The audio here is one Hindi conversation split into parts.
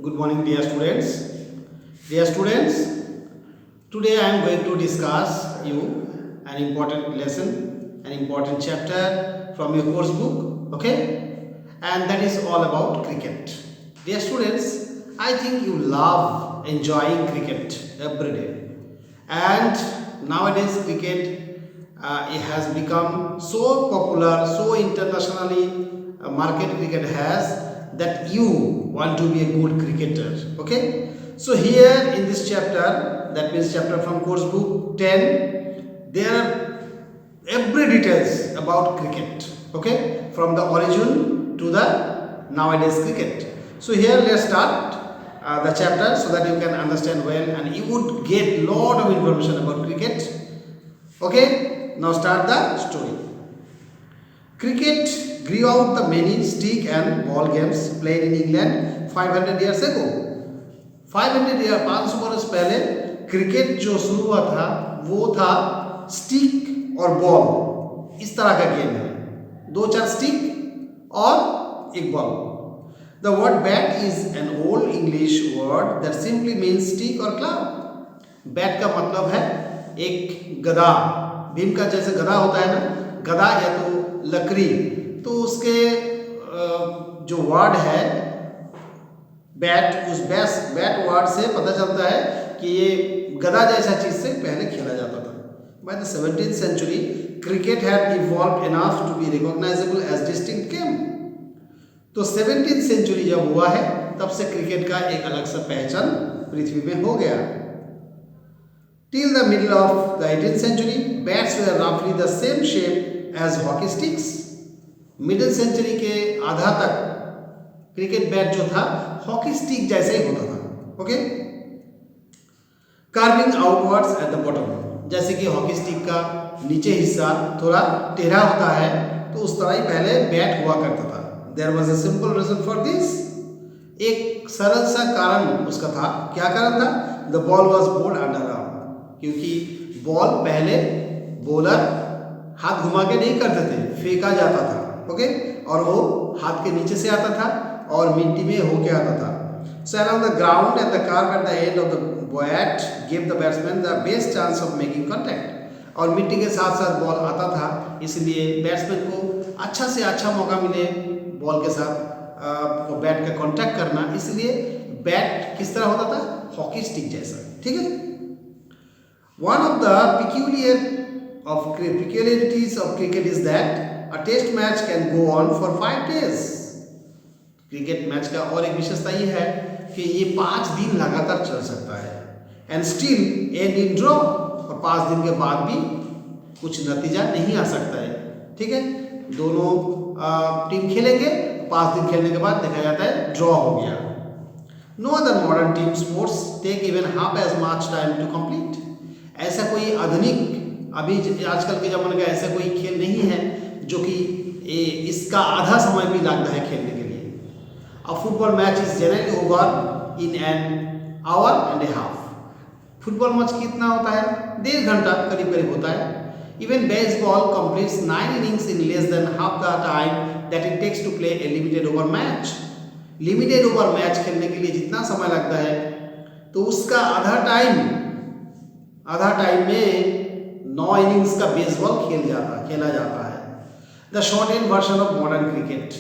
Good morning, dear students. Dear students, today I am going to discuss you an important lesson, an important chapter from your course book, okay? And that is all about cricket. Dear students, I think you love enjoying cricket every day. And nowadays cricket it has become so popular, so internationally market cricket has that you want to be a good cricketer. Okay, so here in this chapter, that means chapter from course book 10, there are every details about cricket. Okay, from the origin to the nowadays cricket. So here let's start the chapter so that you can understand well and you would get lot of information about cricket. Okay, now start the story. Cricket grew out the many stick and ball games played in England 500 years ago. 500 year 500 बरस पहले क्रिकेट जो शुरू हुआ था वो था स्टिक और बॉल, इस तरह का गेम है, दो चार स्टिक और एक ball. The word bat is an old English word that simply means stick or club. Bat का मतलब है एक गदा, भीम का जैसे गदा होता है ना, गदा या तो लकड़ी, तो उसके जो वर्ड है बैट, उस बैट वर्ड से पता चलता है कि ये गदा जैसा चीज से पहले खेला जाता था. By the 17th century, cricket had evolved enough to be recognizable as distinct game. तो 17th century जब हुआ है तब से क्रिकेट का एक अलग सा पहचान पृथ्वी में हो गया. Till the middle of the 18th century, bats were roughly the same shape as hockey sticks. Middle century के आधा तक क्रिकेट बैट जो था हॉकी स्टिक जैसा ही होता था. Okay, carving outwards at the bottom, जैसे कि हॉकी स्टिक का नीचे हिस्सा थोड़ा टेढ़ा होता है तो उस तरह ही पहले बैट हुआ करता था. There was a simple reason for this, एक सरल सा कारण उसका था. क्या कारण था? The ball was bowled underarm, क्योंकि बॉल पहले बॉलर हाथ घुमा के नहीं करते थे, फेंका जाता था. ओके, और वो हाथ के नीचे से आता था और मिट्टी में होके आता था. So along the ground and the curve at the end of the bat gave the batsman the best chance of making contact. और मिट्टी के साथ साथ बॉल आता था, इसलिए बैट्समैन को अच्छा से अच्छा मौका मिले बॉल के साथ बैट का कांटेक्ट करना. इसलिए बैट किस तरह होता था? हॉकी स्टिक जैसा. ठीक है. One of the peculiarities of cricket is that a test match can go on for 5 days. Cricket match का और एक विशेषता ये है कि ये 5 दिन लगातार चल सकता है. And still and in draw, और 5 दिन के बाद भी कुछ नतीजा नहीं आ सकता है. ठीक है, दोनों टीम खेलेंगे, 5 दिन खेलने के बाद देखा जाता है ड्रॉ हो गया. No other modern team sports take even half as much time to complete. ऐसा कोई आधुनिक अभी आजकल के ज़माने का ऐसा कोई खेल नहीं है जो कि इसका आधा समय भी लगता है खेलने के लिए. A football match is generally over in an hour and a half. Football match कितना होता है? 1.5 घंटा करीब करीब होता है. Even baseball completes 9 innings in less than half the time that it takes to play a limited over match. Limited over match खेलने के लिए जितना समय लगता है तो उसका आधा टाइम में 9 इनिंग्स का बेसबॉल खेला जाता है. The short and version of modern cricket,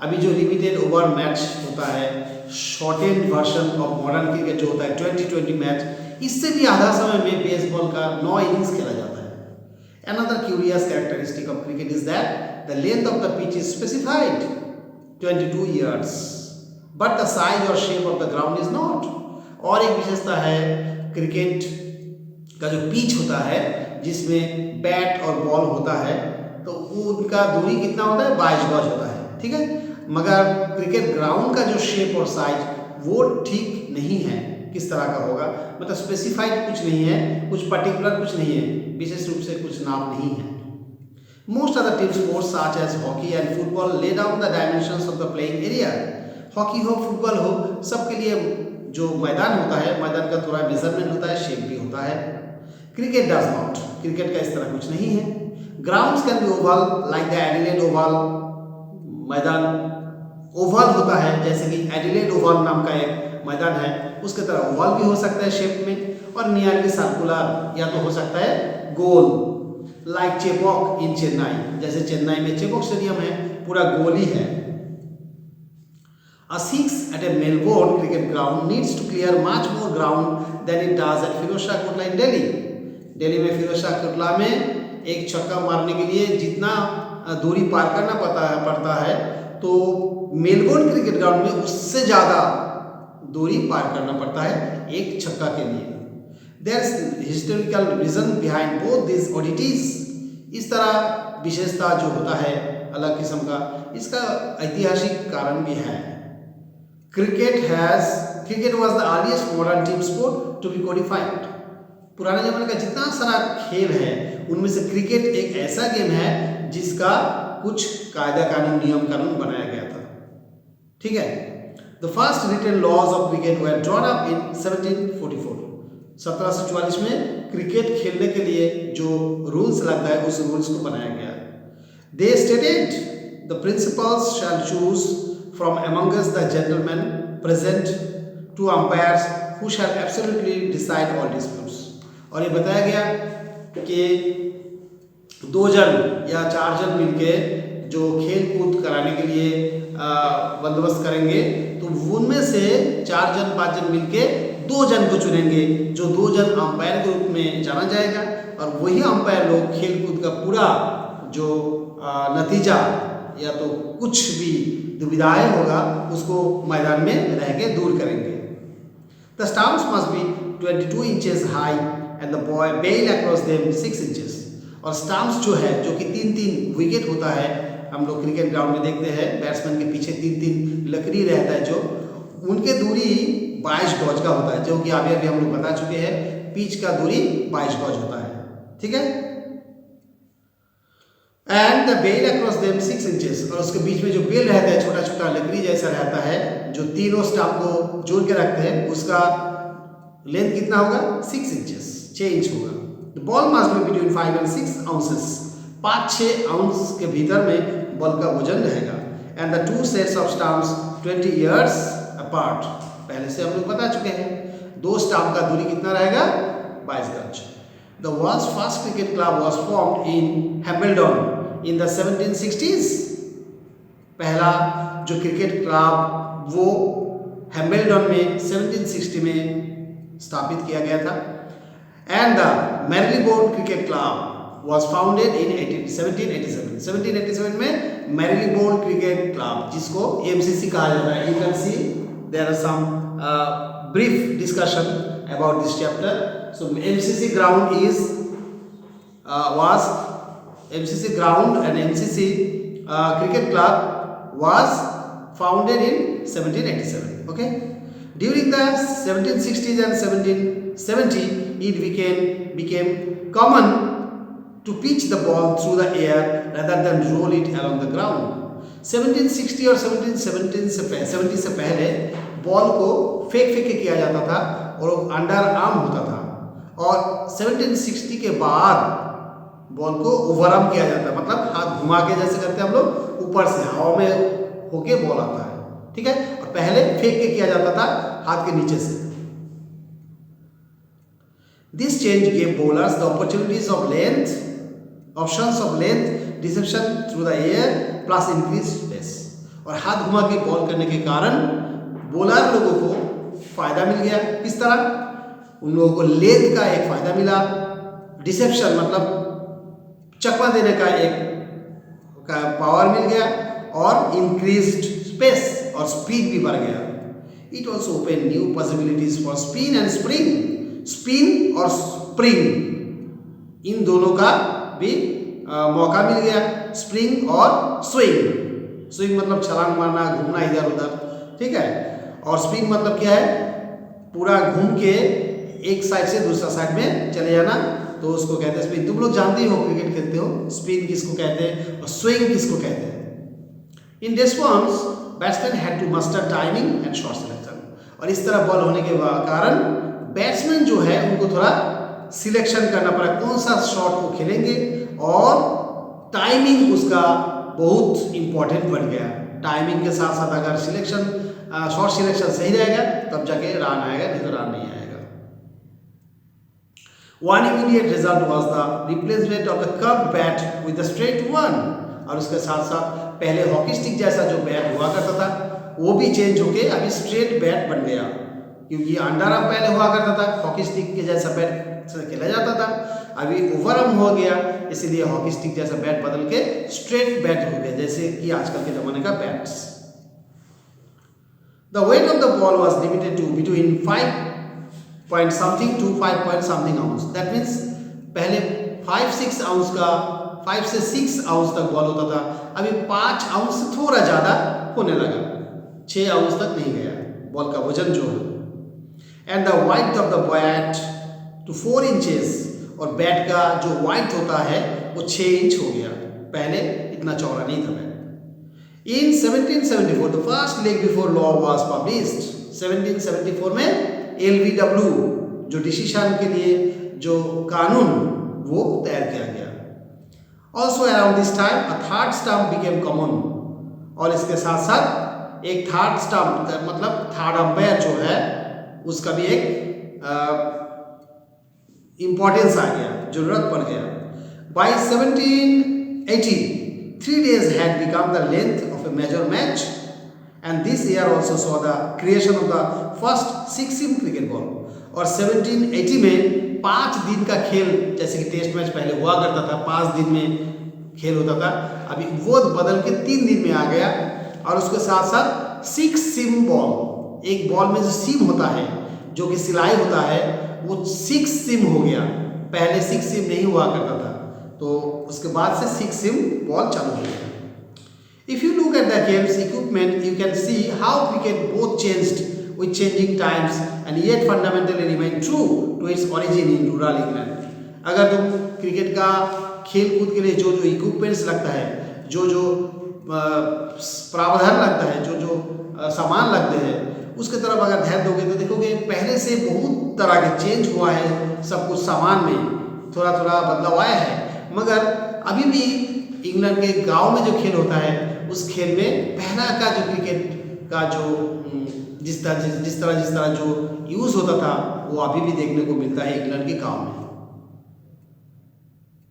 अभी जो लिमिटेड ओवर मैच होता है, short and version of modern cricket जो होता है 2020 मैच, इससे भी आधा समय में बेसबॉल का 9 इनिंग्स खेला जाता है. Another curious characteristic of cricket is that the length of the pitch is specified 22 yards, but the size or shape of the ground is not. और एक विशेषता है क्रिकेट का जो पिच होता है जिसमें बैट और बॉल होता है, तो उनका दूरी कितना होता है? 22 गज होता है. ठीक है, मगर क्रिकेट ग्राउंड का जो शेप और साइज वो ठीक नहीं है. किस तरह का होगा? मतलब स्पेसिफाइड कुछ नहीं है, कुछ पर्टिकुलर कुछ नहीं है, विशेष रूप से कुछ नाम नहीं है. Most other team sports such as hockey and football lay down the dimensions of the playing area. Hockey हो, फुटबॉल हो, सबके लिए जो मैदान होता है, मैदान का थोड़ा मेजरमेंट होता है, शेप भी होता है. क्रिकेट डज नॉट, क्रिकेट का इस तरह कुछ नहीं है. Grounds can be oval like the Adelaide Oval, मैदान ओवल होता है, जैसे कि एडिलेड ओवल नाम का एक मैदान है, उसके तरह ओवल भी हो सकता है शेप में, और नियरली सर्कुलर या तो हो सकता है गोल, लाइक चेपॉक इन चेन्नई, जैसे चेन्नई में चेपॉक स्टेडियम है, पूरा गोल ही है। A six at a Melbourne cricket ground needs to clear much more ground than it does at Firozshah Kotla in Delhi. Delhi में फिरोजशाह कोटला में एक छक्का मारने के लिए जितना दूरी पार करना पड़ता है, तो मेलबोर्न क्रिकेट ग्राउंड में उससे ज़्यादा दूरी पार करना पड़ता है एक छक्का के लिए। There is historical reason behind both these oddities. इस तरह विशेषता जो होता है अलग किस्म का, इसका ऐतिहासिक कारण भी है। Cricket was the earliest modern team sport to be codified. पुराने जमाने का जितना सारा खेल है उनमें से क्रिकेट एक ऐसा गेम है जिसका कुछ कायदा कानून नियम कानून बनाया गया था। ठीक है। The first written laws of cricket were drawn up in 1744. 1744 में क्रिकेट खेलने के लिए जो रूल्स लगता है उस रूल्स को बनाया गया। They stated the principals shall choose from among us the gentlemen present two umpires who shall absolutely decide all disputes. और ये बताया गया कि 2 जन या 4 जन मिलके जो खेल कूद कराने के लिए बंदोबस्त करेंगे, तो उनमें से 4 जन 5 जन मिलके 2 जन को चुनेंगे, जो 2 जन अंपायर के रूप में जाना जाएगा, और वही अंपायर लोग खेल कूद का पूरा जो नतीजा या तो कुछ भी दुविधाएं होगा उसको मैदान में रह के दूर करेंगे। The stumps must be 22 inches high and the bail across them 6 inches. और स्टम्प्स जो है, जो कि 3-3 विकेट होता है, हम लोग क्रिकेट ग्राउंड में देखते हैं बैट्समैन के पीछे 3-3 लकड़ी रहता है, जो उनके दूरी 22 गज का होता है, जो कि अभी हम लोग बता चुके हैं पिच का दूरी 22 गज होता है। ठीक है। And the bail across them 6 inches, और उसके बीच में जो बेल रहता है छोटा छोटा लकड़ी जैसा रहता है, जो तीनों स्टंप को जोड़ के रखते हैं, उसका लेंथ कितना होगा? 6 इंचेस, 6 इंच होगा। The ball must be between 5 and 6 ounces, 5-6 ounce के भीतर में बॉल का वजन रहेगा। And the 2 sets of stumps 20 yards apart, पहले से हम लोग बता चुके हैं 2 स्टंप का दूरी कितना रहेगा? 22 गज। The world's first cricket club was formed in Hambledon in the 1760s. पहला जो क्रिकेट क्लब वो हैम्बल्डन में 1760 में स्थापित किया गया था। And the Marylebone Cricket Club was founded in 1787. 1787 में Marylebone Cricket Club, जिसको MCC कहा जाता है। You can see there are some brief discussion about this chapter. So MCC ground was MCC ground and MCC cricket club was founded in 1787. Okay. During the 1760s and 1770, it became common to pitch the ball through the air rather than roll it along the ground. 1760 और 1770 से पहले बॉल को फेंक के किया जाता था और अंडर आर्म होता था, और 1760 के बाद बॉल को ओवर आर्म किया जाता है, मतलब हाथ घुमा के जैसे करते हैं हम लोग, ऊपर से हवा में होके बॉल आता है। ठीक है। और पहले फेंक के किया जाता था हाथ के नीचे से। This change gave bowlers the opportunities of options of length, deception through the air plus increased pace. और हाथ घुमा के बॉल करने के कारण बॉलर लोगों को फायदा मिल गया। किस तरह? उन लोगों को लेंथ का एक फायदा मिला, डिसेप्शन मतलब चकमा देने का एक पावर मिल गया, और इंक्रीज्ड स्पेस और स्पीड भी बढ़ गया। It also open new possibilities for spin and spring. Spin और स्प्रिंग इन दोनों का भी मौका मिल गया। स्प्रिंग और स्विंग, स्विंग मतलब छलांग मारना, घूमना इधर उधर। ठीक है। और स्पिन मतलब क्या है? पूरा घूम के एक साइड से दूसरा साइड में चले जाना, तो उसको कहते हैं स्पिन। तुम लोग जानते हो, क्रिकेट खेलते हो, स्पिन किसको कहते हैं और स्विंग किसको कहते हैं। In response batsman had to master timing and shot selection. और इस तरह बॉल होने के कारण बैट्समैन जो है उनको थोड़ा सिलेक्शन करना पड़ा, कौन सा शॉट वो खेलेंगे, और टाइमिंग उसका बहुत इंपॉर्टेंट बन गया। टाइमिंग के साथ साथ अगर सिलेक्शन शॉट सिलेक्शन सही रहेगा तब जाके रन आएगा, नहीं तो रन नहीं आएगा। One immediate result was the replacement of the curved bat with the straight one। और उसके साथ साथ पहले हॉकी स्टिक जैसा जो बैट हुआ करता था वो भी चेंज होके अभी स्ट्रेट बैट बन गया, क्योंकि अंडर आर्म पहले हुआ करता था, हॉकी स्टिक के जैसा बैट से खेला जाता था, अभी ओवर आर्म हो गया, इसीलिए हॉकी स्टिक जैसा बैट बदल के स्ट्रेट बैट हो गया, जैसे कि आजकल के जमाने का bats. The weight of the ball was limited to between 5 point something to 5 point something ounce। That means पहले 5-6 आउंस का 5 से 6 आउंस तक बॉल होता था, अभी 5 आउंस से थोड़ा ज़्यादा होने लगा, 6 आउंस तक नहीं गया बॉल का वजन जो है। And the wide of the bat to 4 inches, और बैट का जो वाइड होता है वो 6 इंच हो गया, पहले इतना चौड़ा नहीं था bat. In 1774 the first leg before law was published. 1774 में LBW जो डिसीजन के लिए जो कानून वो तैयार किया गया। Also around this time a third stump became common, और इसके साथ साथ एक थर्ड स्टंप मतलब थर्ड अंपायर जो है उसका भी एक इम्पोर्टेंस आ गया, जरूरत पड़ गया। By 1780 3 days had become the length of a major match, and this year also saw the creation of the first 6-sim cricket ball। और 1780 में 5 दिन का खेल, जैसे कि टेस्ट मैच पहले हुआ करता था 5 दिन में खेल होता था, अभी वो बदल के 3 दिन में आ गया। और उसके साथ साथ 6-sim बॉल, एक बॉल में जो सिम होता है जो कि सिलाई होता है वो 6-sim हो गया, पहले 6-sim नहीं हुआ करता था, तो उसके बाद से 6-sim बॉल चालू हो गया। If you look at the game's equipment, you can see how cricket both changed with changing times and yet fundamentally remain true to its origin in rural England। अगर तुम क्रिकेट का खेल कूद के लिए जो जो इक्विपमेंट्स लगता है, जो जो प्रावधान लगता है, जो जो सामान लगते हैं, उसके तरफ अगर ध्यान दोगे तो देखोगे पहले से बहुत तरह के चेंज हुआ है, सब कुछ सामान में थोड़ा थोड़ा बदलाव आया है, मगर अभी भी इंग्लैंड के गांव में जो खेल होता है उस खेल में पहला का जो क्रिकेट का जो जिस तरह जो यूज होता था वो अभी भी देखने को मिलता है इंग्लैंड के गांव में।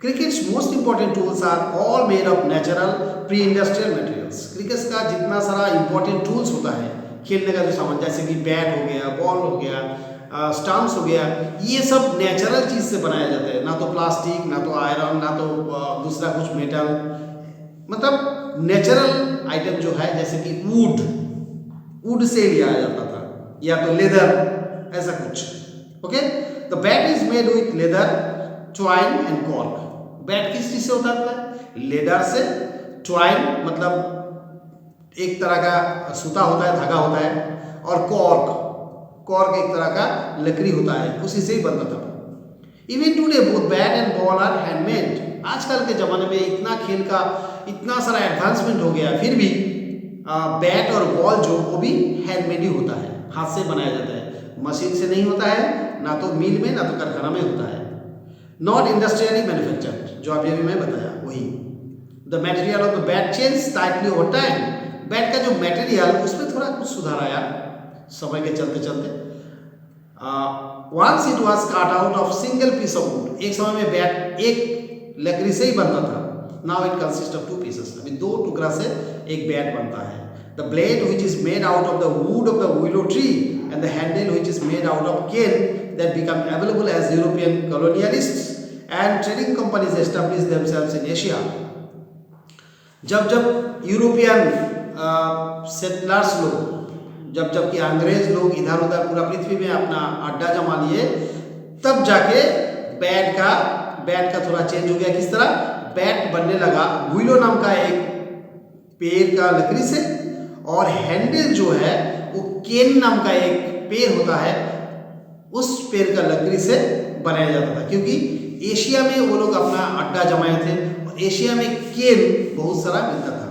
Cricket's most important tools are all made of natural pre industrial materials. Cricket का जितना सारा इंपॉर्टेंट टूल्स होता है खेलने का जो सामान, जैसे कि बैट हो गया, बॉल हो गया, स्टंप्स हो गया, ये सब नेचुरल चीज से बनाया जाता है, ना तो प्लास्टिक, ना तो आयरन, ना तो दूसरा कुछ मेटल, मतलब नेचुरल आइटम जो है, जैसे कि वुड से लिया जाता था, या तो लेदर, ऐसा कुछ। Okay, the bat is made with leather, twine and cork. Bat किस चीज से होता है? लेदर से। ट्वाइन मतलब एक तरह का सूता होता है, धागा होता है, और कॉर्क एक तरह का लकड़ी होता है, उसी से ही बनता था। Even today both bat and ball are handmade. आजकल के ज़माने में इतना खेल का इतना सारा एडवांसमेंट हो गया, फिर भी बैट और बॉल जो वो भी हैंडमेड ही होता है, हाथ से बनाया जाता है, मशीन से नहीं होता है, ना तो मिल में ना तो कारखाना में होता है। नॉट इंडस्ट्रियली मैन्युफैक्चर्ड, जो अभी मैं बताया वही। The material of the bat change slightly over time. Bat का जो मटेरियल उसमें थोड़ा कुछ सुधार आया समय के चलते चलते। Once it was cut out of single piece of wood. एक समय में बैट एक लकड़ी से ही बनता था। Now it consist of 2 pieces. अभी 2 टुकड़ा से एक बैट बनता है। The blade which is made out of the wood of the willow tree and the handle which is made out of cane that become available as European colonialists and trading companies established themselves in Asia। जब यूरोपियन सेटलर्स लोग जब कि अंग्रेज लोग इधर उधर पूरा पृथ्वी में अपना अड्डा जमा लिए, तब जाके बैट का थोड़ा चेंज हो गया। किस तरह? बैट बनने लगा विलो नाम का एक पेड़ का लकड़ी से, और हैंडल जो है वो केन नाम का एक पेड़ होता है, उस पेड़ का लकड़ी से बनाया जाता था, क्योंकि एशिया में वो लोग अपना अड्डा जमाए थे और एशिया में केन बहुत सारा मिलता था,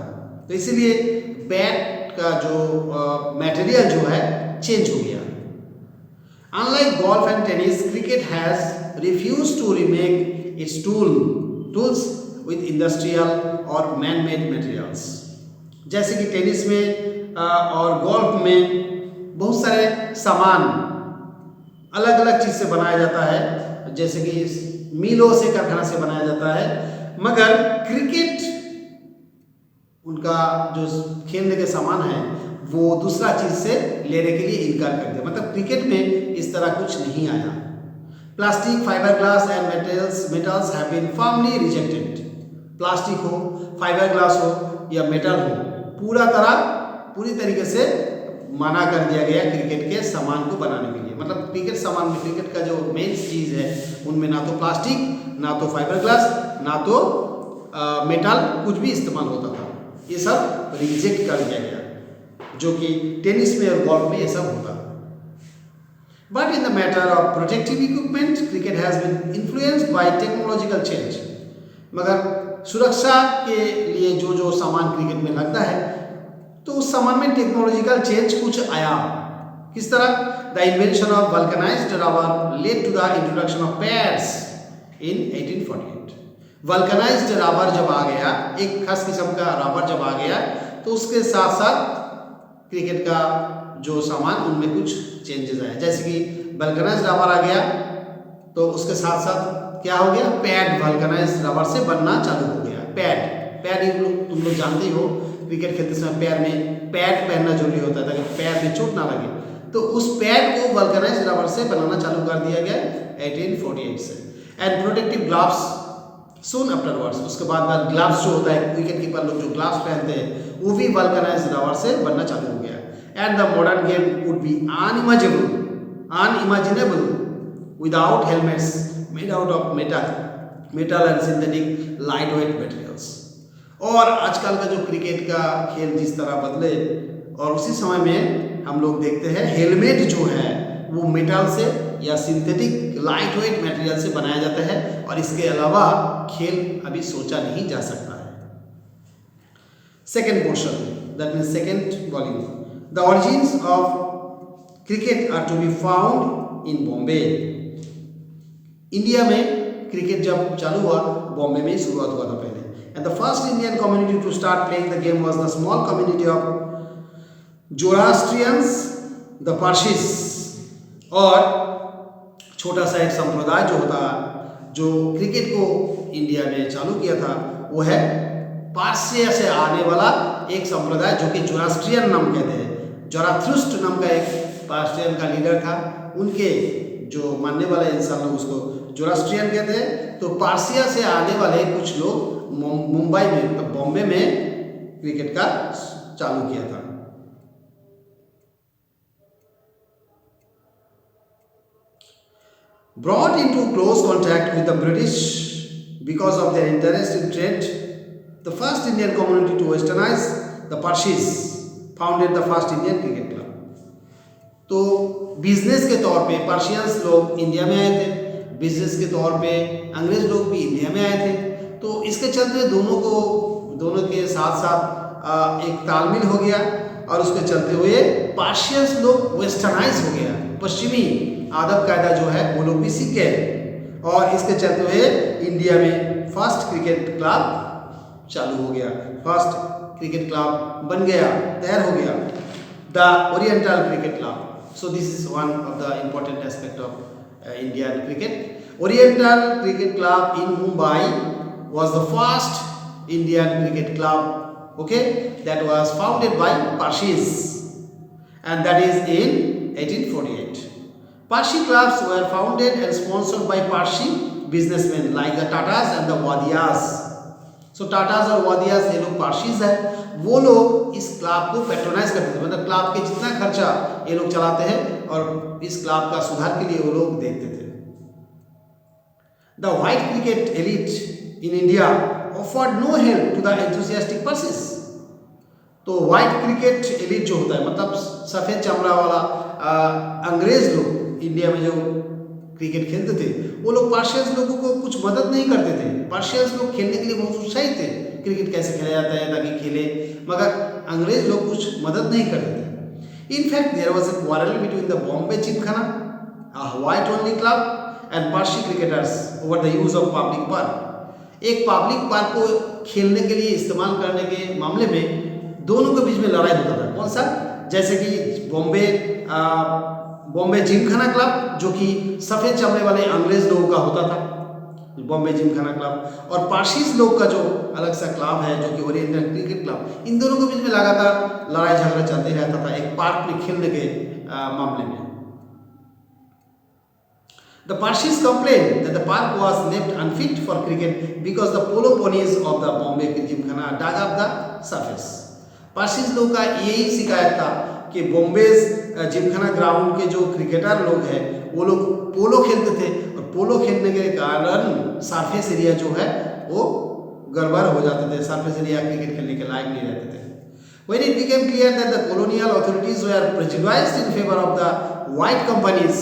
तो इसीलिए बैट का जो मटेरियल जो है चेंज हो गया। Unlike golf and tennis, cricket has refuse to remake its tools with industrial or man made materials. जैसे कि टेनिस में और गोल्फ में बहुत सारे सामान अलग अलग चीज़ से बनाया जाता है, जैसे कि मीलों से, कारखाना से बनाया जाता है। मगर क्रिकेट, उनका जो खेलने के सामान है वो दूसरा चीज़ से लेने के लिए इनकार कर दिया। मतलब क्रिकेट में इस तरह कुछ नहीं आया। Plastic, fibre glass and metals have been firmly rejected. Plastic हो, फाइबर ग्लास हो या मेटल हो, पूरी तरीके से मना कर दिया गया क्रिकेट के सामान को बनाने के लिए। मतलब क्रिकेट सामान में, क्रिकेट का जो मेन चीज़ है उनमें ना तो प्लास्टिक, ना तो फाइबर ग्लास, ना तो मेटल कुछ भी इस्तेमाल होता था। ये सब रिजेक्ट कर दिया गया, जो कि टेनिस में और गोल्फ में ये सब होता है। But in the matter of protective equipment, cricket has been influenced by technological change. मगर सुरक्षा के लिए जो जो सामान क्रिकेट में लगता है, तो उस सामान में टेक्नोलॉजिकल चेंज कुछ आया। किस तरह? The invention of vulcanised rubber led to the introduction of pads in 1848। Vulcanised rubber जब आ गया, एक खास किस्म का रबर जब आ गया, तो उसके साथ साथ क्रिकेट का जो सामान उनमें कुछ चेंजेस आए। जैसे कि वल्कनाइज्ड रबर आ गया, तो उसके साथ साथ क्या हो गया? पैड वल्कनाइज्ड रबर से बनना चालू हो गया। पैड तुम लोग जानते ही हो, क्रिकेट खेलते समय पैर में पैड पहनना जरूरी होता है ताकि पैर में चोट ना लगे। तो उस पैड को वल्कनाइज्ड रबर से बनाना चालू कर दिया गया 1848 से। And protective gloves soon afterwards, उसके बाद ग्लव्स जो होता है, विकेट कीपर लोग जो ग्लव्स पहनते हैं वो भी वल्कनाइज्ड रबर से बनना चालू हो गया। And the modern game would be unimaginable without helmets made out of metal and synthetic light weight materials. और आजकल का जो क्रिकेट का खेल जिस तरह बदले, और उसी समय में हम लोग देखते हैं हेलमेट जो है वो मेटल से या सिंथेटिक लाइट वेट मटेरियल से बनाया जाता है, और इसके अलावा खेल अभी सोचा नहीं जा सकता है। Second portion, that means second volume, the origins of cricket are to be found in Bombay. India में क्रिकेट जब चालू हुआ, बॉम्बे में ही शुरुआत हुआ था पहले। And the first Indian community to start playing the game was the small community of Zoroastrians, the Parsis। और छोटा सा एक संप्रदाय जो होता, जो क्रिकेट को इंडिया में चालू किया था, वो है पारसिया से आने वाला एक संप्रदाय जो कि जोरास्ट्रियन नाम कहते हैं। जोराथ्रुस्ट नाम का एक पारसियन का लीडर था, उनके जो मानने वाले इंसान लोग उसको जोरास्ट्रियन कहते हैं। तो पारसिया से आने वाले कुछ लोग मुंबई में, तो बॉम्बे में क्रिकेट का चालू किया था। Brought into close contact with the British because of their interest in trade, the first Indian community to westernize the Parsis founded the first Indian cricket club। तो बिजनेस के तौर पे पर्शियंस लोग इंडिया में आए थे, बिजनेस के तौर पे अंग्रेज लोग भी इंडिया में आए थे। तो इसके चलते दोनों के साथ साथ एक तालमेल हो गया, और उसके चलते हुए पार्शियंस लोग वेस्टर्नाइज हो गया, पश्चिमी आदब कायदा जो है वो लोग भी सीख गए, और इसके चलते हुए इंडिया में फर्स्ट क्रिकेट क्लब चालू हो गया, फर्स्ट क्रिकेट क्लब बन गया, तैयार हो गया, the oriental cricket club. So this is one of the important aspect of Indian cricket. Oriental cricket club in Mumbai was the first Indian cricket club, okay, that was founded by Parsis, and that is in 1848. Parsi clubs were founded and sponsored by Parsi businessmen like the Tatas and the Wadiyas। So Tatas और Wadiyas ये लोग पार्शीज हैं, वो लोग इस क्लब को पेट्रोनाइज करते थे। मतलब क्लब के जितना खर्चा ये लोग चलाते हैं, और इस क्लब का सुधार के लिए वो लोग देखते थे। The white cricket elite in India offered no help to the enthusiastic Parsis। तो व्हाइट क्रिकेट एलिट जो होता है, मतलब सफ़ेद चमड़ा वाला अंग्रेज लोग इंडिया में जो क्रिकेट खेलते थे, वो लोग पार्शियंस लोगों को कुछ मदद नहीं करते थे। पार्शियंस लोग खेलने के लिए बहुत उत्साहित थे, क्रिकेट कैसे खेला जाता है ताकि खेले, मगर अंग्रेज लोग कुछ मदद नहीं करते थे। In fact there was a quarrel between the Bombay Gymkhana, a white only club, and Parsi cricketers over the use of public park. एक पब्लिक पार्क को खेलने के लिए इस्तेमाल करने के मामले में दोनों के बीच में लड़ाई होता था। कौन सा? जैसे कि बॉम्बे जिमखाना क्लब, जो कि सफ़ेद चमड़े वाले अंग्रेज लोगों का होता था, बॉम्बे जिमखाना क्लब, और पारसीज लोग का जो अलग सा क्लब है जो कि ओरिएंटल क्रिकेट क्लब। इन दोनों के बीच में लगातार लड़ाई झगड़ा चलते रहता था एक पार्क में खेलने के मामले में। The Parsis complained that the park was left unfit for cricket because the polo ponies of the Bombay Gymkhana dug up the surface. Parsis लोग का यही शिकायत था कि बॉम्बे जिमखाना ग्राउंड के जो क्रिकेटर लोग हैं वो लोग पोलो खेलते थे, और पोलो खेलने के कारण सरफेस एरिया जो है वो गड़बड़ हो जाते थे, सरफेस एरिया क्रिकेट खेलने के लायक नहीं रहते थे। When it became clear that the colonial authorities were prejudiced in favor of the white companies,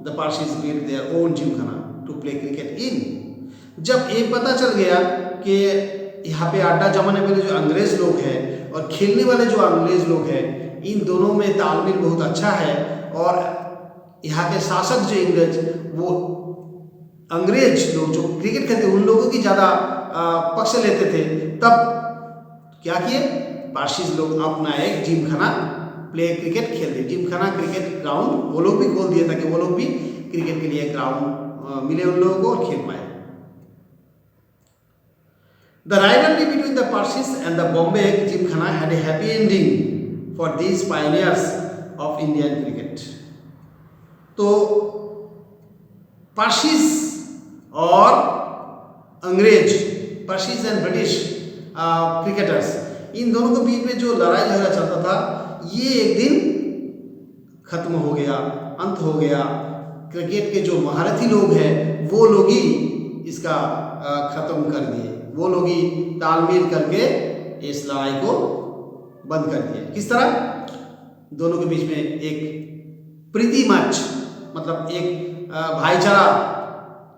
the Parsis built their own gymkhana to play cricket in. जब ये पता चल गया कि यहाँ पे अड्डा जमाने वाले जो अंग्रेज लोग हैं और खेलने वाले जो अंग्रेज लोग हैं, इन दोनों में तालमेल बहुत अच्छा है, और यहाँ के शासक जो इंग्रज, वो अंग्रेज लोग जो क्रिकेट खेलते उन लोगों की ज़्यादा पक्ष लेते थे। तब क्या किए पारसीज लोग? अपना एक जिमखाना प्ले क्रिकेट खेलते, जिमखाना क्रिकेट ग्राउंड वो लोग भी खोल दिए ताकि वो लोग भी क्रिकेट के लिए ग्राउंड मिले उन लोगों को और खेल पाए। The rivalry between the Parsis and the Bombay Gymkhana had a happy ending for these pioneers of Indian cricket. तो पारसीज और अंग्रेज, पारसीज एंड ब्रिटिश क्रिकेटर्स, इन दोनों के बीच में जो लड़ाई झगड़ा चलता था ये एक दिन खत्म हो गया, अंत हो गया। क्रिकेट के जो महारथी लोग हैं वो लोग ही इसका खत्म कर दिए, वो लोग ही तालमेल करके इस लड़ाई को बंद कर दिया। किस तरह? दोनों के बीच में एक प्रीति मैच, मतलब एक भाईचारा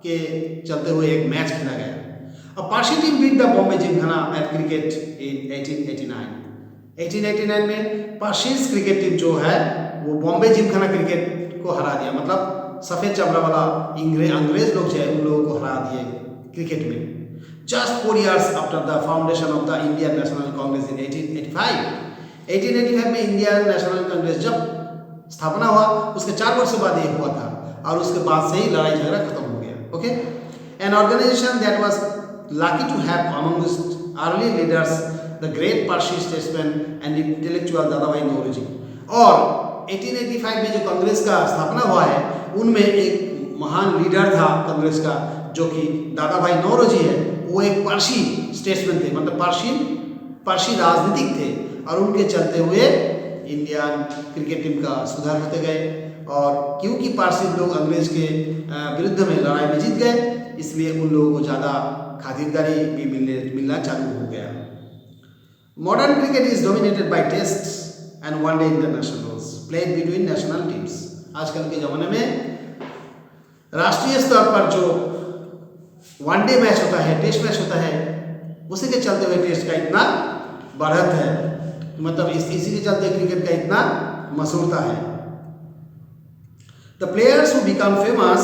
के चलते हुए एक मैच खेला गया। अब Parsi team beat the Bombay Gymkhana at cricket in 1889। 1889 में पारसीज क्रिकेट टीम जो है वो बॉम्बे जिमखाना क्रिकेट को हरा दिया, मतलब सफ़ेद चमड़ा वाला अंग्रेज लोग जो है उन लोगों को हरा दिए क्रिकेट में। Just 4 years after the foundation of the Indian National Congress in 1885, 1885 में इंडियन नेशनल कांग्रेस जब स्थापना हुआ उसके 4 वर्ष बाद ये हुआ था, और उसके बाद से ही लड़ाई झगड़ा खत्म हो गया। Okay, an organization that was lucky to have among its early leaders the great Parsi statesman and intellectual Dadabhai Naoroji. और 1885 में जो कांग्रेस का स्थापना हुआ है उनमें एक महान लीडर था कांग्रेस का जो कि दादाभाई नौरोजी है। वो एक पारसी स्टेट्समैन थे, मतलब पारसी राजनीतिक थे, और उनके चलते हुए इंडियन क्रिकेट टीम का सुधार होते गए। और क्योंकि पारसी लोग अंग्रेज के विरुद्ध में लड़ाई में जीत गए, इसलिए उन लोगों को ज़्यादा खातिरदारी भी मिलना चालू हो गया। Modern cricket is dominated by test and one day internationals played between national teams. आजकल के ज़माने में राष्ट्रीय स्तर पर जो वनडे मैच होता है, टेस्ट मैच होता है, उसी के चलते हुए टेस्ट का इतना बढ़त है, मतलब इसी के चलते क्रिकेट का इतना मशहूरता है। The players who become famous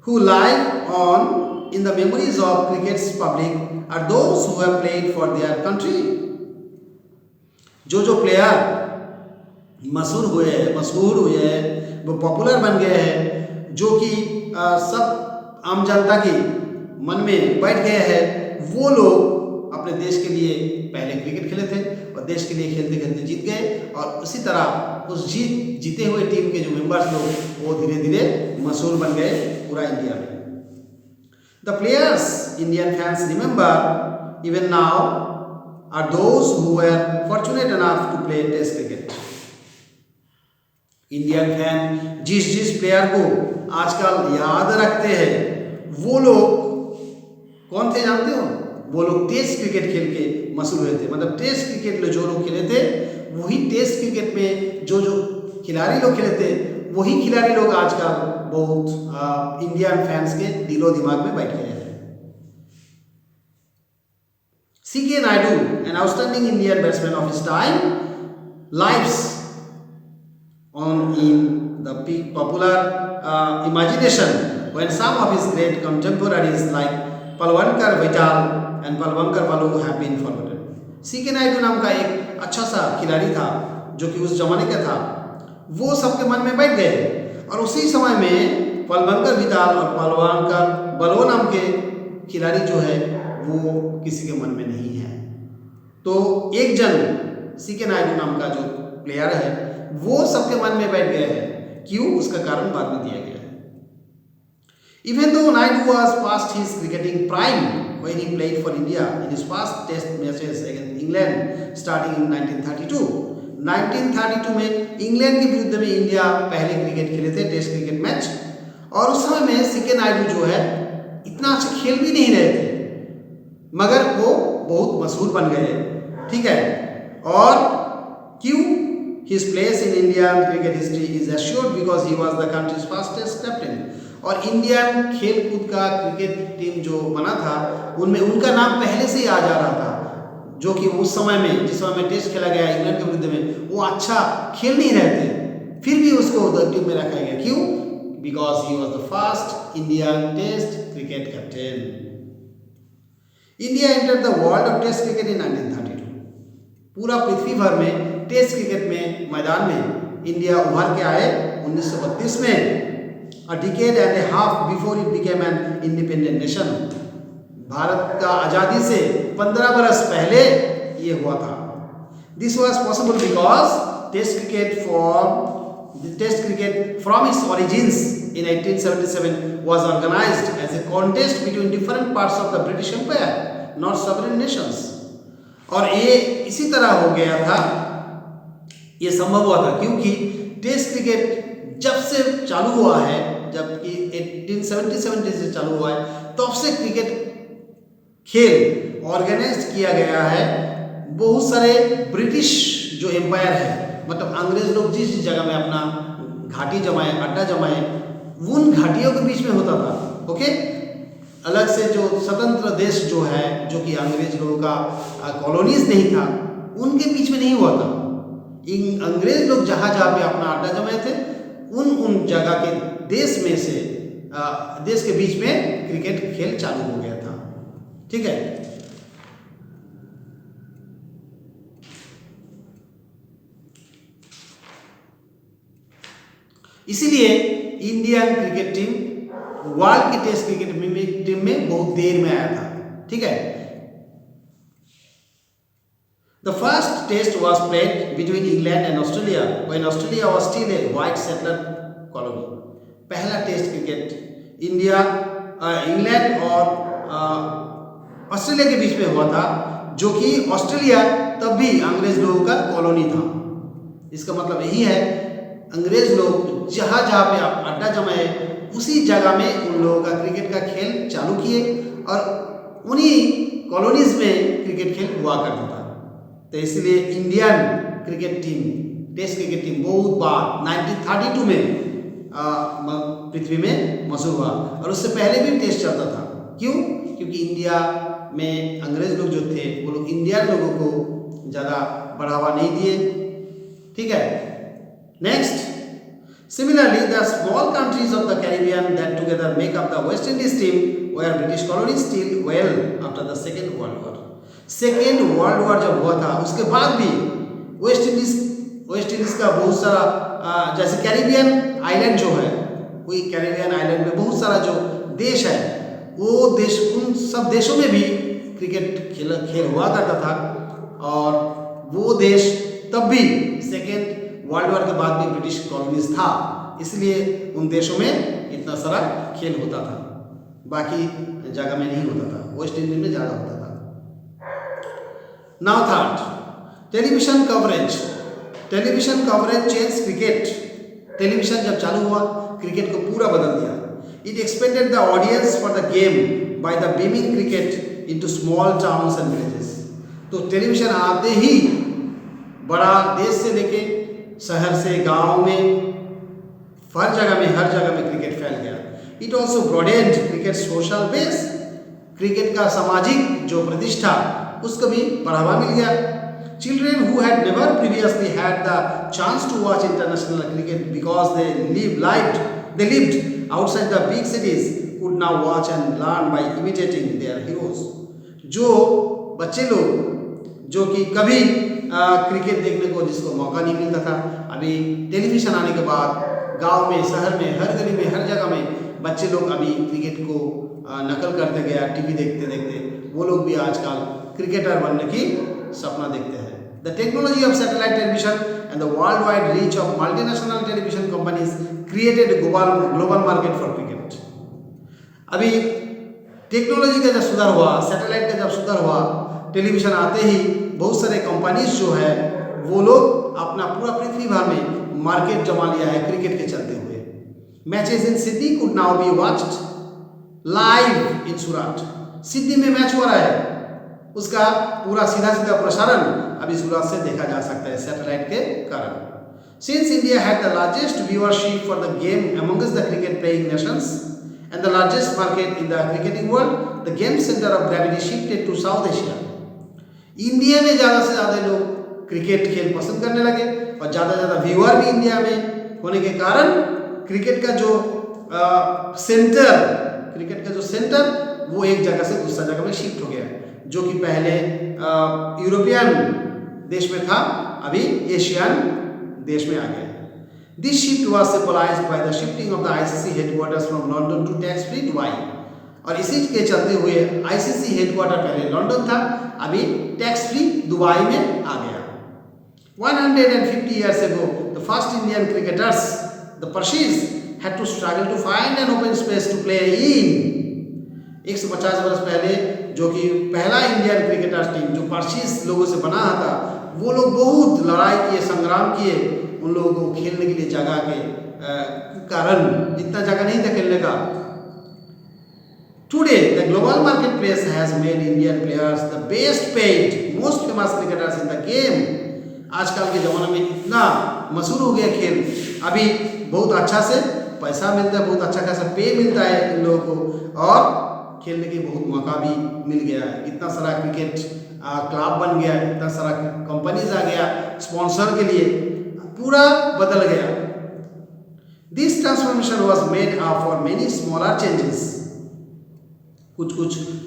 who live on in the memories of cricket's public are those who have played for their country. जो प्लेयर मशहूर हुए हैं, वो पॉपुलर बन गए हैं, जो कि सब आम जनता के मन में बैठ गए हैं, वो लोग अपने देश के लिए पहले क्रिकेट खेले थे और देश के लिए खेलते खेलते जीत गए, और उसी तरह उस जीते हुए टीम के जो मेंबर्स लोग वो धीरे धीरे मशहूर बन गए पूरा इंडिया में। The players Indian fans remember even now are those who were fortunate enough to play test cricket. Indian fan जिस प्लेयर को आजकल याद रखते हैं वो लोग कौन थे जानते हो? वो लोग टेस्ट क्रिकेट खेल के मशहूर हुए थे, मतलब टेस्ट क्रिकेट जो लोग खेले थे वही टेस्ट क्रिकेट में जो खिलाड़ी लोग खेले थे वही खिलाड़ी लोग आजकल बहुत इंडियन फैंस के दिलो दिमाग में बैठ गए हैं। C.K. Naidu, an outstanding Indian batsman of his time, lives on in the peak popular imagination when some of his great contemporaries like Cl-VII and Cl-VII have been forgotten। CK. Naidu नाम का एक अच्छा सा खिलाड़ी था जो कि उस जमाने का था, वो सबके मन में बैठ गए। और उसी समय में पलवंकर विदाल और पलवानकर बलो नाम के खिलाड़ी जो है वो किसी के मन में नहीं है। तो एक जन सी.के. नायडू नाम का जो प्लेयर है वो सबके मन में बैठ गया है। क्यों, उसका कारण बाद में दिया गया है। Even though Naidu was past his cricketing prime when he played for India in his first test matches against England starting in 1932. 1932 में इंग्लैंड के विरुद्ध में इंडिया पहले क्रिकेट खेले थे, टेस्ट क्रिकेट मैच, और उस समय में सी.के. नायडू जो है इतना अच्छा खेल भी नहीं रहे थे, मगर वो बहुत मशहूर बन गए। ठीक है, और क्यों? His place in Indian cricket history is assured because he was the country's fastest captain. और इंडियन खेल कूद का क्रिकेट टीम जो बना था उनमें उनका नाम पहले से ही आ जा रहा था, जो कि उस समय में जिस समय में टेस्ट खेला गया इंग्लैंड के विरुद्ध में वो अच्छा खेल नहीं रहे थे, फिर भी उसको टीम में रखा गया। क्यों? Because he was the first Indian test cricket captain. India entered the world of test cricket in 1932। पूरा पृथ्वी भर में टेस्ट क्रिकेट में मैदान में इंडिया उभर के आए 1932 में, a decade and a half before it became an independent nation। Bharat का आज़ादी से 15 बरस पहले ये हुआ था। This was possible because Test cricket from its origins in 1877 was organized as a contest between different parts of the British Empire, not sovereign nations। और ये इसी तरह हो गया था, ये संभव हुआ था क्योंकि टेस्ट क्रिकेट जब से चालू हुआ है, जबकि 1877 से चालू हुआ है, तब से क्रिकेट खेल ऑर्गेनाइज किया गया है। बहुत सारे ब्रिटिश जो एम्पायर है, मतलब अंग्रेज लोग जिस जगह में अपना घाटी जमाए, अड्डा जमाए, उन घाटियों के बीच में होता था। ओके, अलग से जो स्वतंत्र देश जो है, जो कि अंग्रेज लोगों का कॉलोनीज नहीं था, उनके बीच में नहीं हुआ था। इन अंग्रेज लोग जहाँ जहाँ पे अपना अड्डा जमाए थे, उन जगह के देश में से देश के बीच में क्रिकेट खेल चालू हो गया था। ठीक है, इसीलिए इंडियन क्रिकेट टीम वर्ल्ड की टेस्ट क्रिकेट टीम में बहुत देर में आया था। ठीक है, The first test was played between England and Australia when Australia was still a white settler colony। पहला टेस्ट क्रिकेट इंग्लैंड और ऑस्ट्रेलिया के बीच में हुआ था, जो कि ऑस्ट्रेलिया तब भी अंग्रेज लोगों का कॉलोनी था। इसका मतलब यही है, अंग्रेज लोग जहाँ जहाँ पे अड्डा जमाए उसी जगह में उन लोगों का क्रिकेट का खेल चालू किए, और उन्हीं कॉलोनीज में क्रिकेट खेल हुआ करता था। तो इसलिए Indian cricket team, test cricket team बहुत बार 1932 में पृथ्वी में मशहूर हुआ, और उससे पहले भी टेस्ट चलता था। क्यों? क्योंकि इंडिया में अंग्रेज लोग जो थे वो लोग इंडियन लोगों को ज़्यादा बढ़ावा नहीं दिए। ठीक है, next, Similarly, the small countries of the Caribbean that together make up the West Indies team were British colonies still well after the Second World War। Second world war जब हुआ था उसके बाद भी वेस्ट इंडीज का बहुत सारा, जैसे कैरिबियन आइलैंड जो है, वही कैरिबियन आइलैंड में बहुत सारा जो देश है, वो देश, उन सब देशों में भी क्रिकेट खेल हुआ करता था। और वो देश तब भी सेकेंड वर्ल्ड वॉर के बाद भी ब्रिटिश कॉलोनीज था, इसलिए उन देशों में इतना सारा खेल होता था, बाकी जगह में नहीं होता था, वेस्ट इंडीज में ज़्यादा होता था। Now third, television coverage. Television coverage change cricket. Television जब चालू हुआ, क्रिकेट को पूरा बदल दिया। It expanded the audience for the game by the beaming cricket into small towns and villages। तो टेलीविजन आते ही बड़ा देश से लेके शहर से गांव में हर जगह में क्रिकेट फैल गया। It also broadened cricket social base। Cricket का सामाजिक जो प्रतिष्ठा उसको भी बढ़ावा मिल गया। Children who had never previously had the chance to watch international cricket because they lived outside the big cities could now watch and learn by imitating their heroes। जो बच्चे लोग जो कि कभी क्रिकेट देखने को जिसको मौका नहीं मिलता था। अभी टेलीविज़न आने के बाद गांव में, शहर में, हर गली में, हर जगह में बच्चे लोग अभी क्रिकेट को नकल करते गया। टीवी देखते देखते वो लोग भी आजकल क्रिकेटर बनने की सपना देखते हैं। The technology of satellite television and the world wide reach of multinational television companies created global market for cricket. अभी टेक्नोलॉजी का जब सुधार हुआ, सैटेलाइट का जब सुधार हुआ, टेलीविज़न आते ही बहुत सारे कंपनीज जो है वो लोग अपना पूरा पृथ्वी भर में मार्केट जमा लिया है क्रिकेट के चलते हुए। Matches in Sydney could now be watched live in Surat. Sydney में मैच हो रहा है, उसका पूरा सीधा प्रसारण अभी सूरत से देखा जा सकता है सैटेलाइट के कारण। Since India had the largest viewership for the game amongst the cricket playing nations and the largest market in the cricketing world, the game center of gravity shifted to South Asia. India में ज़्यादा से ज़्यादा लोग क्रिकेट खेल पसंद करने लगे और ज़्यादा व्यूअर भी इंडिया में होने के कारण क्रिकेट का जो सेंटर वो एक जगह से दूसरा जगह में शिफ्ट हो गया, जो कि पहले यूरोपियन देश में था, अभी एशियन देश में आ गया। This shift was symbolised by the shifting of the ICC headquarters from London to tax free Dubai. और इसी के चलते हुए आईसीसी हेडक्वार्टर पहले लंदन था, अभी टैक्स फ्री दुबई में आ गया। 150 years ago, the first Indian cricketers, the Parsis, had to struggle to find an open space to play in. 150 वर्ष पहले जो कि पहला इंडियन क्रिकेटर्स टीम जो पर्शियस लोगों से बना था, वो लोग बहुत लड़ाई किए, संग्राम किए उन लोगों को खेलने के लिए जगह के कारण। इतना जगह नहीं था खेलने का। Today, the global marketplace has made Indian players the best paid, most famous cricketers in the game. आजकल के ज़माने में इतना मशहूर हो गया खेल, अभी बहुत अच्छा से पैसा मिलता है, बहुत अच्छा खासा पे मिलता है इन लोगों को और खेलने के बहुत मौका भी मिल गया है। इतना सारा क्रिकेट क्लब बन गया, इतना सारा कंपनीज आ गया स्पॉन्सर के लिए, पूरा बदल गया। This transformation was made up for many smaller changes. कुछ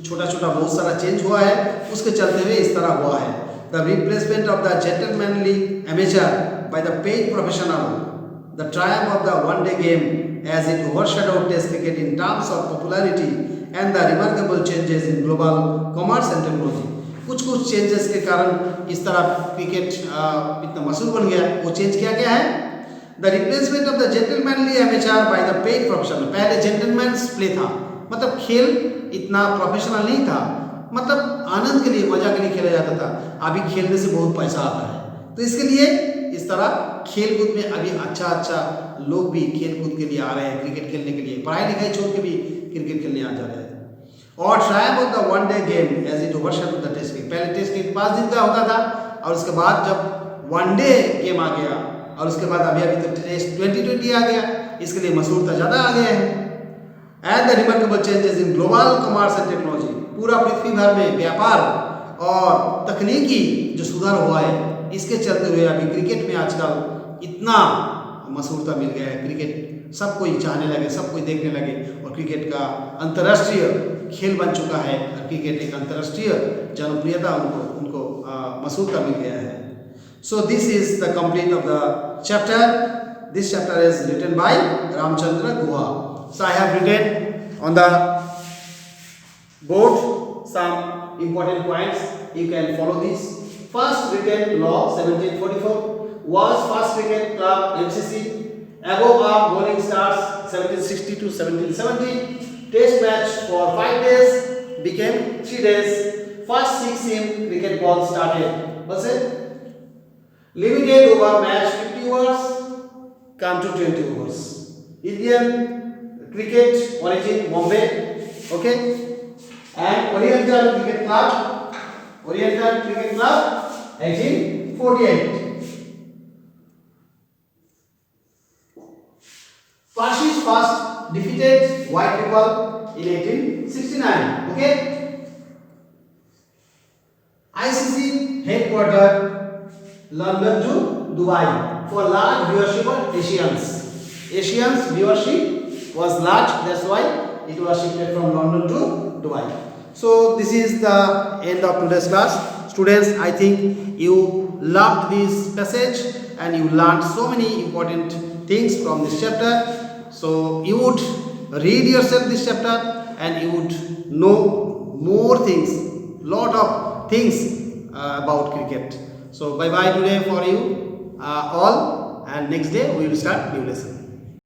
छोटा छोटा बहुत सारा चेंज हुआ है, उसके चलते हुए इस तरह हुआ है। The replacement of the gentlemanly amateur by the paid professional, the Triumph of the one day game as it overshadowed Test cricket in terms of popularity, and the remarkable changes in global commerce and technology. कुछ चेंजेस के कारण इस तरह क्रिकेट इतना मशहूर बन गया। वो चेंज क्या क्या है? The replacement of the gentlemanly amateur by the paid professional. पहले जेंटलमैन्स प्ले था, मतलब खेल इतना प्रोफेशनल नहीं था, मतलब आनंद के लिए, मजा के लिए खेला जाता था। अभी खेलने से बहुत पैसा आता है, तो इसके लिए इस तरह खेल कूद में अभी अच्छा लोग भी खेल कूद के लिए आ रहे हैं, क्रिकेट खेलने के लिए, पढ़ाई लिखाई छोड़ के भी क्रिकेट खेलने आ जा रहे हैं। और triumph of the one day game as it overshadowed the test cricket. पहले टेस्ट क्रिकेट 5 दिन का होता था और उसके बाद जब वन-डे गेम आ गया और उसके बाद अभी तो टेस्ट 2020 आ गया, इसके लिए मशहूरता ज़्यादा आ गया है। And the remarkable changes in global commerce and technology. पूरा पृथ्वी भर में व्यापार और तकनीकी जो सुधार हुआ है, इसके चलते हुए अभी क्रिकेट में आजकल इतना मशहूरता मिल गया है। क्रिकेट सब कोई चाहने लगे, सब कोई देखने लगे और क्रिकेट का अंतर्राष्ट्रीय खेल बन चुका है और क्रिकेट एक अंतर्राष्ट्रीय जनप्रियता उनको मशहूरता मिल गया है। So this is the complete of the chapter. This chapter is written by Ramachandra Guha. So I have written on the board some important points. You can follow this. First cricket law 1744 was first cricket club MCC. Above are bowling stars 1760 to 1770. Test match for 5 days became 3 days. First 6 cricket ball started. Was it? Limited over match 50 overs come to 20 overs. Indian cricket origin Bombay. Okay. And Oriental Cricket Club 1848. Parsis first defeated white people in 1869. Okay. ICC headquarter London to Dubai for large viewership of Asians. Asians viewership was large, that's why it was shifted from London to Dubai. So this is the end of today's class. Students, I think you loved this passage and you learned so many important things from this chapter. So you would read yourself this chapter and you would know more things, lot of things about cricket. So bye bye today for you all, and next day we will start new lesson.